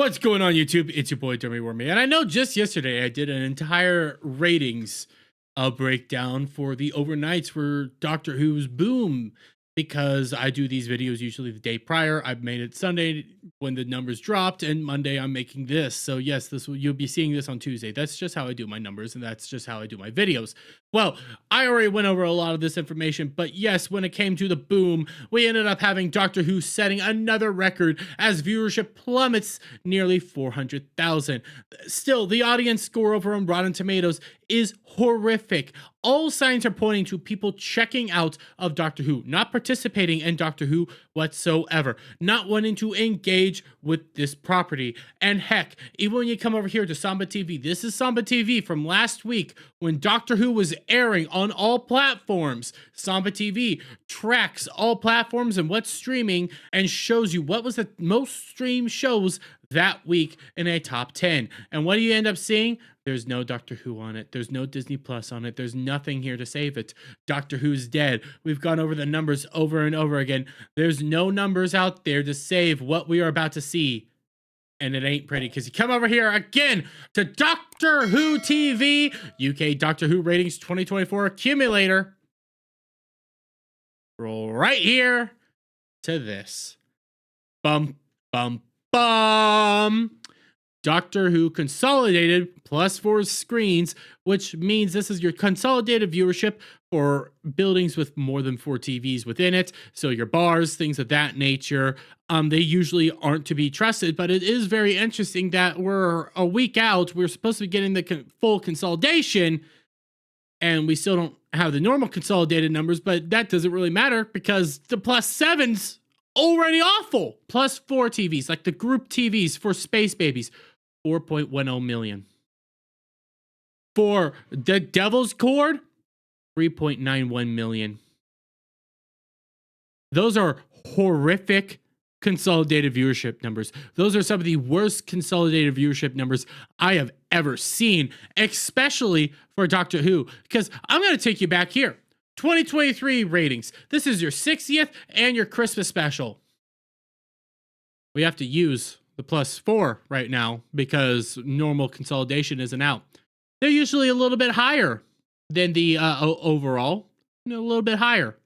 What's going on, YouTube? It's your boy Dummy Wormy, and I know just yesterday I did an entire ratings breakdown for the overnights for Doctor Who's Boom, because I do these videos usually the day prior. I've made it Sunday when the numbers dropped, and Monday I'm making this. So yes, you'll be seeing this on Tuesday. That's just how I do my numbers, and that's just how I do my videos. Well, I already went over a lot of this information, but yes, when it came to the Boom, we ended up having Doctor Who setting another record as viewership plummets nearly 400,000. Still, the audience score over on Rotten Tomatoes is horrific. All signs are pointing to people checking out of Doctor Who, not participating in Doctor Who whatsoever, not wanting to engage with this property. And heck, even when you come over here to Samba TV, this is Samba TV from last week when Doctor Who was airing on all platforms. Samba TV tracks all platforms and what's streaming and shows you what was the most streamed shows that week in a top 10. And what do you end up seeing? There's no Doctor Who on it. There's no Disney Plus on it. There's nothing here to save it. Doctor Who's dead. We've gone over the numbers over and over again. There's no numbers out there to save what we are about to see. And it ain't pretty, because you come over here again to Doctor Who TV, UK Doctor Who Ratings 2024 Accumulator. Roll right here to this. Bum, bum, bum. Doctor Who Consolidated +4 screens, which means this is your consolidated viewership for buildings with more than 4 TVs within it. So your bars, things of that nature, they usually aren't to be trusted, but it is very interesting that we're a week out. We're supposed to be getting the full consolidation, and we still don't have the normal consolidated numbers, but that doesn't really matter because the +7's already awful. +4 TVs, like the group TVs for Space Babies, 4.10 million. For the Devil's Cord, 3.91 million. Those are horrific consolidated viewership numbers. Those are some of the worst consolidated viewership numbers I have ever seen, especially for Doctor Who, because I'm going to take you back here. 2023 ratings. This is your 60th and your Christmas special. We have to use the +4 right now because normal consolidation isn't out. They're usually a little bit higher than the overall, a little bit higher.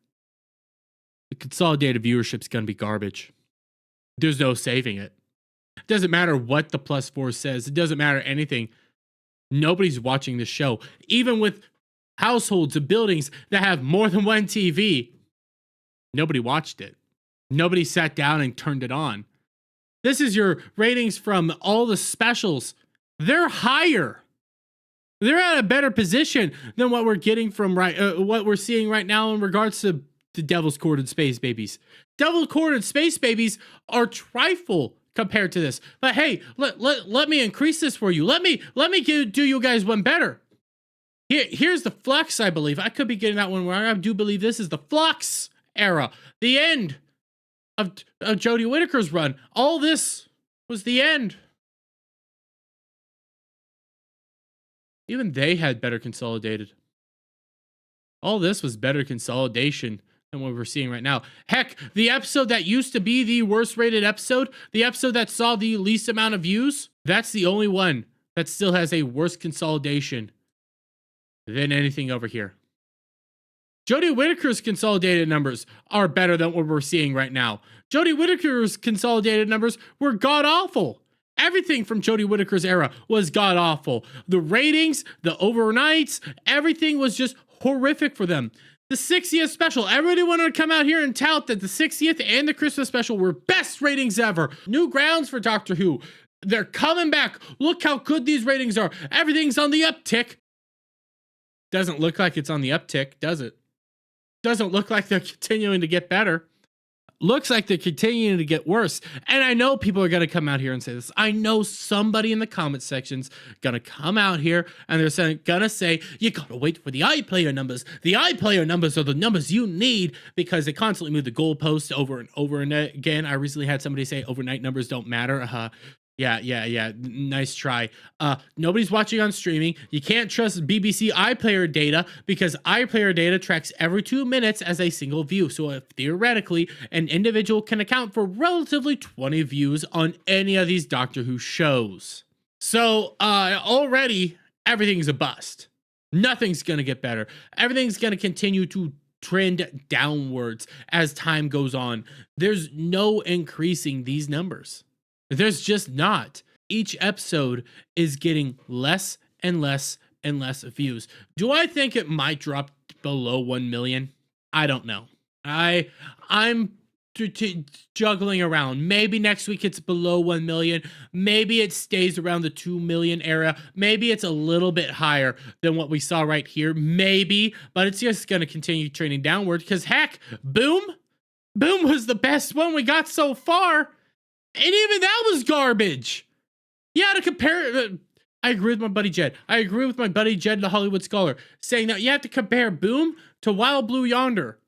The consolidated viewership's going to be garbage. There's no saving it. It doesn't matter what the +4 says. It doesn't matter anything. Nobody's watching this show. Even with households and buildings that have more than one TV, nobody watched it. Nobody sat down and turned it on. This is your ratings from all the specials. They're higher. They're at a better position than what we're getting from what we're seeing right now in regards to the Devil's Cord and Space Babies. Devil's Cord and Space Babies are trifle compared to this. But hey, let me increase this for you. Let me do you guys one better. Here's the Flux, I believe. I could be getting that one wrong. I do believe this is the Flux era. The end of Jodie Whittaker's run. All this was the end. Even they had better consolidated. All this was better consolidation than what we're seeing right now. Heck, the episode that used to be the worst rated episode, the episode that saw the least amount of views, that's the only one that still has a worse consolidation than anything over here. Jodie Whittaker's consolidated numbers are better than what we're seeing right now. Jodie Whittaker's consolidated numbers were god-awful. Everything from Jodie Whittaker's era was god-awful. The ratings, the overnights, everything was just horrific for them. The 60th special, everybody wanted to come out here and tout that the 60th and the Christmas special were best ratings ever. New grounds for Doctor Who. They're coming back. Look how good these ratings are. Everything's on the uptick. Doesn't look like it's on the uptick, does it? Doesn't look like they're continuing to get better. Looks like they're continuing to get worse. And I know people are going to come out here and say this. I know somebody in the comment section's going to come out here and they're going to say, you got to wait for the iPlayer numbers. The iPlayer numbers are the numbers you need because they constantly move the goalposts over and over and again. I recently had somebody say overnight numbers don't matter. Yeah. Nice try. Nobody's watching on streaming. You can't trust BBC iPlayer data because iPlayer data tracks every 2 minutes as a single view. So theoretically, an individual can account for relatively 20 views on any of these Doctor Who shows. So already everything's a bust. Nothing's gonna get better. Everything's gonna continue to trend downwards as time goes on. There's no increasing these numbers. There's just not. Each episode is getting less and less and less views. Do I think it might drop below 1 million? I don't know. I'm juggling around. Maybe next week it's below 1 million. Maybe it stays around the 2 million area. Maybe it's a little bit higher than what we saw right here. Maybe, but it's just going to continue trending downward because heck, Boom was the best one we got so far. And even that was garbage. Yeah, to compare it. I agree with my buddy Jed. The Hollywood Scholar, saying that you have to compare Boom to Wild Blue Yonder.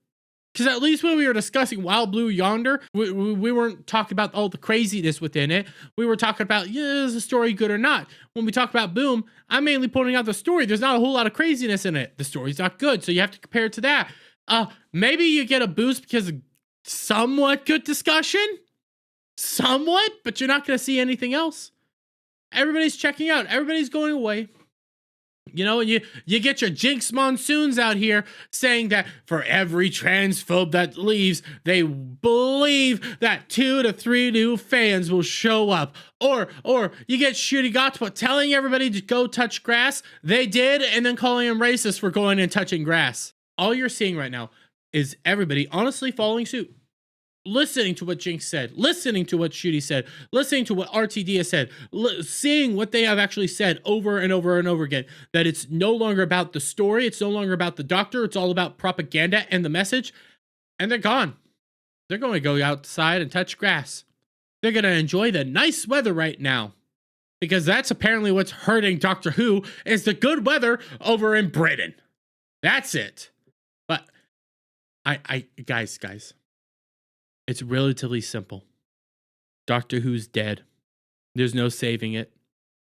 Because at least when we were discussing Wild Blue Yonder, we weren't talking about all the craziness within it. We were talking about, is the story good or not? When we talk about Boom, I'm mainly pointing out the story. There's not a whole lot of craziness in it. The story's not good, so you have to compare it to that. Maybe you get a boost because of somewhat good discussion. Somewhat, but you're not going to see anything else. Everybody's checking out. Everybody's going away. You know, and you get your Jinx Monsoons out here saying that for every transphobe that leaves, they believe that 2 to 3 new fans will show up. Or you get Shooty Gatwa telling everybody to go touch grass. They did, and then calling them racist for going and touching grass. All you're seeing right now is everybody honestly following suit. Listening to what Jinx said, listening to what Shooty said, listening to what RTD has said, seeing what they have actually said over and over and over again, that it's no longer about the story, it's no longer about the Doctor, it's all about propaganda and the message, and they're gone. They're going to go outside and touch grass. They're going to enjoy the nice weather right now, because that's apparently what's hurting Doctor Who, is the good weather over in Britain. That's it. But, guys, it's relatively simple. Doctor Who's dead. There's no saving it.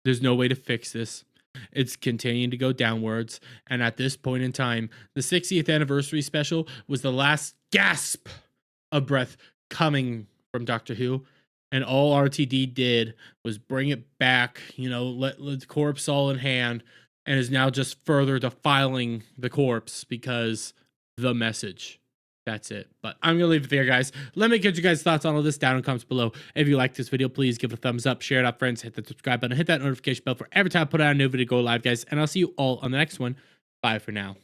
There's no way to fix this. It's continuing to go downwards. And at this point in time, the 60th anniversary special was the last gasp of breath coming from Doctor Who. And all RTD did was bring it back, let the corpse all in hand, and is now just further defiling the corpse because the message. That's it. But I'm going to leave it there, guys. Let me get you guys' thoughts on all this down in the comments below. If you like this video, please give it a thumbs up, share it out, friends, hit the subscribe button, hit that notification bell for every time I put out a new video go live, guys. And I'll see you all on the next one. Bye for now.